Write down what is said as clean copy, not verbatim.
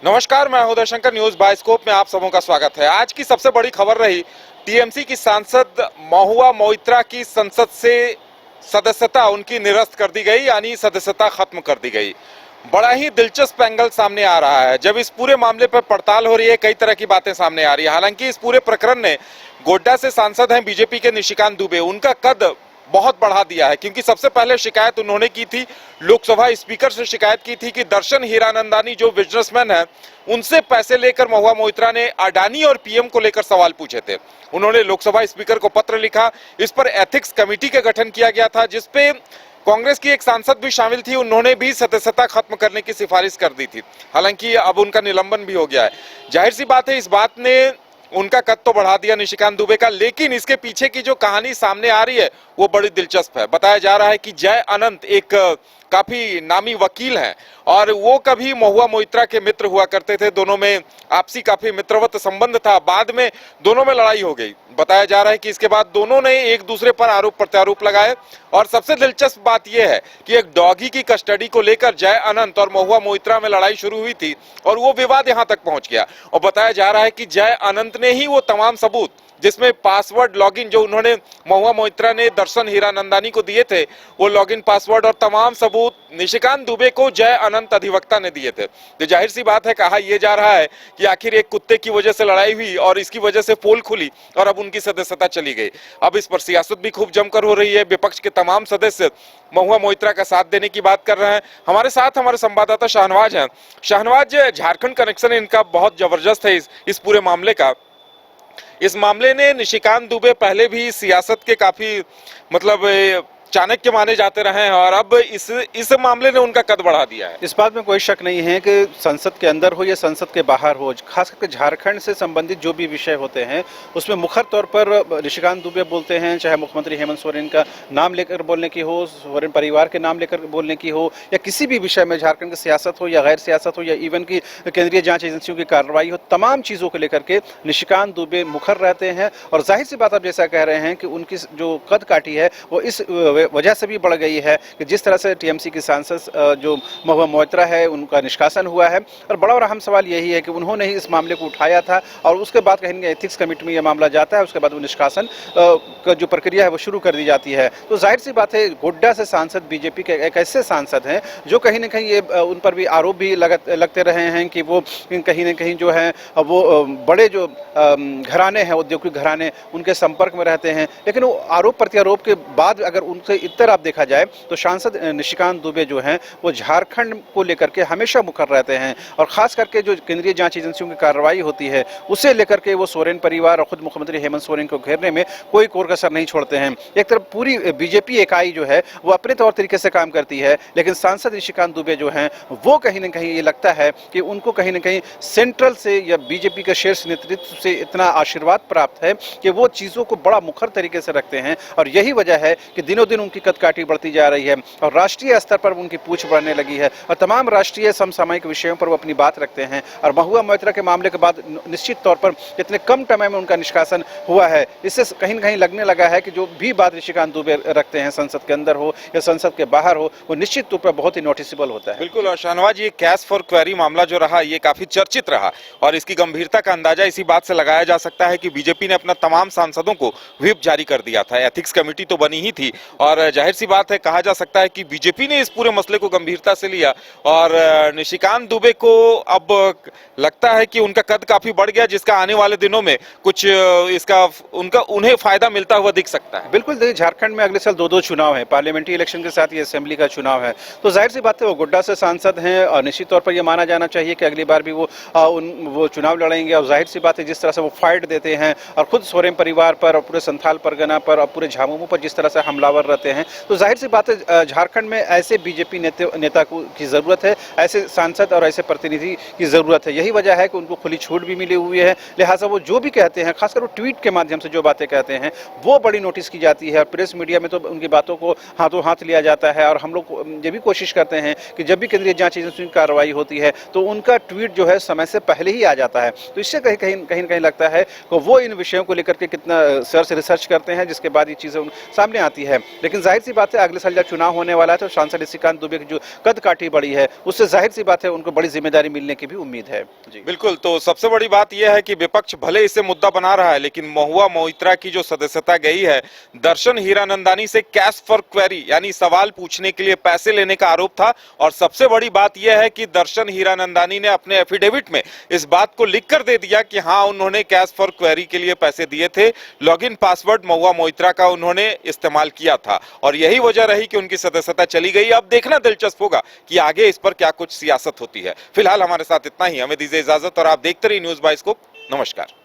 नमस्कार, मैं Uday Shankar. News bioscope में आप सबों का स्वागत है। आज की सबसे बड़ी खबर रही टीएमसी की सांसद महुआ मोइत्रा की संसद से सदस्यता उनकी निरस्त कर दी गई, यानी सदस्यता खत्म कर दी गई। बड़ा ही दिलचस्प एंगल सामने आ रहा है। जब इस पूरे मामले पर पड़ताल हो रही है, कई तरह की बातें सामने आ रही है। हालांकि इस पूरे प्रकरण ने गोड्डा से सांसद हैं बीजेपी के निशिकांत दुबे, उनका कद बहुत बढ़ा दिया है, क्योंकि सबसे पहले शिकायत उन्होंने की थी, लोकसभा स्पीकर से शिकायत की थी कि दर्शन हीरानंदानी जो बिजनेसमैन है, उनसे पैसे लेकर महुआ मोइत्रा ने अडानी और पीएम को लेकर सवाल पूछे थे। उन्होंने लोकसभा स्पीकर को पत्र लिखा। इस पर एथिक्स कमेटी का गठन किया गया था, जिसपे कांग्रेस की एक सांसद भी शामिल थी। उन्होंने भी सदस्यता खत्म करने की सिफारिश कर दी थी। हालांकि अब उनका निलंबन भी हो गया है। जाहिर सी बात है, इस बात ने उनका कद तो बढ़ा दिया निशिकांत दुबे का, लेकिन इसके पीछे की जो कहानी सामने आ रही है वो बड़ी दिलचस्प है। बताया जा रहा है कि जय अनंत एक काफी नामी वकील हैं और वो कभी महुआ मोइत्रा के मित्र हुआ करते थे। दोनों में आपसी काफी मित्रवत संबंध था। बाद में दोनों में लड़ाई हो गई। बताया जा रहा है कि इसके बाद दोनों ने एक दूसरे पर आरोप प्रत्यारोप लगाए। और सबसे दिलचस्प बात यह है कि एक डॉगी की कस्टडी को लेकर जय अनंत और महुआ मोइत्रा में लड़ाई शुरू हुई थी और वो विवाद यहां तक पहुंच गया। और बताया जा रहा है कि जय अनंत ने ही वो तमाम सबूत, जिसमें पासवर्ड लॉगिन जो उन्होंने महुआ मोइत्रा ने दर्शन हीरानंदानी को दिए थे, वो लॉगिन पासवर्ड और तमाम सबूत निशिकांत दुबे को जय अनंत अधिवक्ता ने दिए थे। तो जाहिर सी बात है, कहा यह जा रहा है कि आखिर एक कुत्ते की वजह से लड़ाई हुई और इसकी वजह से पोल खुली और अब उनकी सदस्यता चली गई। अब इस पर सियासत भी खूब जमकर हो रही है। विपक्ष के तमाम सदस्य महुआ मोइत्रा का साथ देने की बात कर रहे हैं। हमारे साथ हमारे संवाददाता शाहनवाज हैं। शाहनवाज, झारखंड कनेक्शन इनका बहुत जबरदस्त है इस पूरे मामले का। इस मामले ने निशिकांत दुबे पहले भी सियासत के काफी चाणक्य माने जाते रहे हैं और अब इस मामले ने उनका कद बढ़ा दिया है। इस बात में कोई शक नहीं है कि संसद के अंदर हो या संसद के बाहर हो, खास करके झारखंड से संबंधित जो भी विषय होते हैं उसमें मुखर तौर पर निशिकांत दुबे बोलते हैं, चाहे मुख्यमंत्री हेमंत सोरेन का नाम लेकर बोलने की हो, सोरेन परिवार के नाम लेकर बोलने की हो, या किसी भी विषय में झारखंड की सियासत हो या गैर सियासत हो या इवन की केंद्रीय जांच एजेंसियों की कार्रवाई हो, तमाम चीज़ों को लेकर के निशिकांत दुबे मुखर रहते हैं। और जाहिर सी बात आप जैसा कह रहे हैं कि उनकी जो कद काठी है वो इस वजह से भी बढ़ गई है कि जिस तरह से टीएमसी की सांसद जो महुआ मोइत्रा है उनका निष्कासन हुआ है। और बड़ा और अहम सवाल यही है कि उन्होंने ही इस मामले को उठाया था और उसके बाद कहीं एथिक्स कमेटी में यह मामला जाता है, उसके बाद वो निष्कासन का जो प्रक्रिया है वो शुरू कर दी जाती है। तो जाहिर सी बात है, गोड्डा से सांसद बीजेपी के एक ऐसे सांसद हैं जो कहीं ना कहीं ये उन पर भी आरोप भी लगते रहे हैं कि वो कहीं ना कहीं जो है वो बड़े जो घराने हैं, औद्योगिक घराने, उनके संपर्क में रहते हैं। लेकिन वो आरोप प्रत्यारोप के बाद अगर उनसे इतर आप देखा जाए तो सांसद निशिकांत दुबे जो हैं वो झारखंड को लेकर के हमेशा मुखर रहते हैं। और खास करके जो केंद्रीय जांच एजेंसियों की कार्रवाई होती है उसे लेकर के वो सोरेन परिवार और खुद मुख्यमंत्री हेमंत सोरेन को घेरने में कोई कोर कसर नहीं छोड़ते हैं। एक तरफ पूरी बीजेपी इकाई जो है वो अपने तौर तरीके से काम करती है, लेकिन सांसद निशिकांत दुबे जो हैं वो कहीं ना कहीं ये लगता है कि उनको कहीं ना कहीं सेंट्रल से या बीजेपी के शीर्ष नेतृत्व से इतना आशीर्वाद प्राप्त है कि वो चीज़ों को बड़ा मुखर तरीके से रखते हैं। और यही वजह है कि दिनों दिन उनकी कदकाठी बढ़ती जा रही है और राष्ट्रीय स्तर पर उनकी पूछ बढ़ने लगी है और तमाम राष्ट्रीय समसामयिक विषयों पर वो अपनी बात रखते हैं। और महुआ मोइत्रा के मामले के बाद निश्चित तौर पर इतने कम समय में उनका निष्कासन हुआ है, इससे कहीं ना कहीं लगने लगा है कि जो भी बात निशिकांत दुबे रखते हैं संसद के अंदर हो या संसद के बाहर हो, वो निश्चित तौर पर बहुत ही नोटिसेबल होता है। बिल्कुल। और शाहनवाज, ये कैश फॉर क्वेरी मामला जो रहा ये काफी चर्चित रहा और इसकी गंभीरता का अंदाजा इसी बात से लगाया जा सकता है कि बीजेपी ने अपना तमाम सांसदों को व्हिप जारी कर दिया था। एथिक्स कमेटी तो बनी ही थी और जाहिर सी बात है, कहा जा सकता है कि बीजेपी ने इस पूरे मसले को गंभीरता से लिया और निशिकांत दुबे को अब लगता है कि उनका कद काफी बढ़ गया, जिसका आने वाले दिनों में कुछ इसका उन्हें फायदा मिलता हुआ दिख सकता है। बिल्कुल। देखिए, झारखंड में अगले साल दो चुनाव है, पार्लियामेंट्री इलेक्शन के साथ ये असेंबली का चुनाव है। तो जाहिर सी बात है वो गोड्डा से सांसद हैं और निश्चित तौर पर यह माना जाना चाहिए कि अगली बार भी वो चुनाव लड़ेंगे। और जाहिर सी बात है, जिस तरह से वो फाइट देते हैं और खुद सोरेन परिवार पर और पूरे संथाल परगना पर और पूरे झामुमो पर जिस तरह से हमलावर रहते हैं, तो जाहिर सी बात है झारखंड में ऐसे बीजेपी नेता की जरूरत है, ऐसे सांसद और ऐसे प्रतिनिधि की जरूरत है। यही वजह है कि उनको खुली छूट भी मिली हुई है। लिहाजा वो जो भी कहते हैं, खासकर वो ट्वीट के माध्यम से जो बातें कहते हैं वो बड़ी नोटिस की जाती है। और प्रेस मीडिया में तो उनकी बातों को हाथों हाथ लिया जाता है। और हम लोग ये भी कोशिश करते हैं कि जब भी केंद्रीय जांच एजेंसी की कार्रवाई होती है तो उनका ट्वीट जो है समय से पहले ही आ जाता है। तो इससे कहीं लगता है कि वो इन विषयों को लेकर के कितना रिसर्च करते हैं, जिसके बाद ये चीज़ें सामने आती है। लेकिन जाहिर सी बात है अगले साल जब चुनाव होने वाला है तो सांसद ऋषिकांत दुबे की जो कद काठी बड़ी है उससे जाहिर सी बात है उनको बड़ी जिम्मेदारी मिलने की भी उम्मीद है। जी बिल्कुल, तो सबसे बड़ी बात यह है कि विपक्ष भले इसे मुद्दा बना रहा है, लेकिन महुआ मोइत्रा की जो सदस्यता गई है, दर्शन हीरानंदानी से कैश फॉर क्वेरी यानी सवाल पूछने के लिए पैसे लेने का आरोप था। और सबसे बड़ी बात यह है कि दर्शन हीरानंदानी ने अपने एफिडेविट में इस बात को लिखकर दे दिया कि हाँ, उन्होंने कैश फॉर क्वेरी के लिए पैसे दिए थे। लॉगिन पासवर्ड महुआ मोइत्रा का उन्होंने इस्तेमाल किया था और यही वजह रही कि उनकी सदस्यता चली गई। अब देखना दिलचस्प होगा कि आगे इस पर क्या कुछ सियासत होती है। फिलहाल हमारे साथ इतना ही, हमें दीजिए इजाजत और आप देखते रहिए न्यूज़ बाइस्कोप। नमस्कार।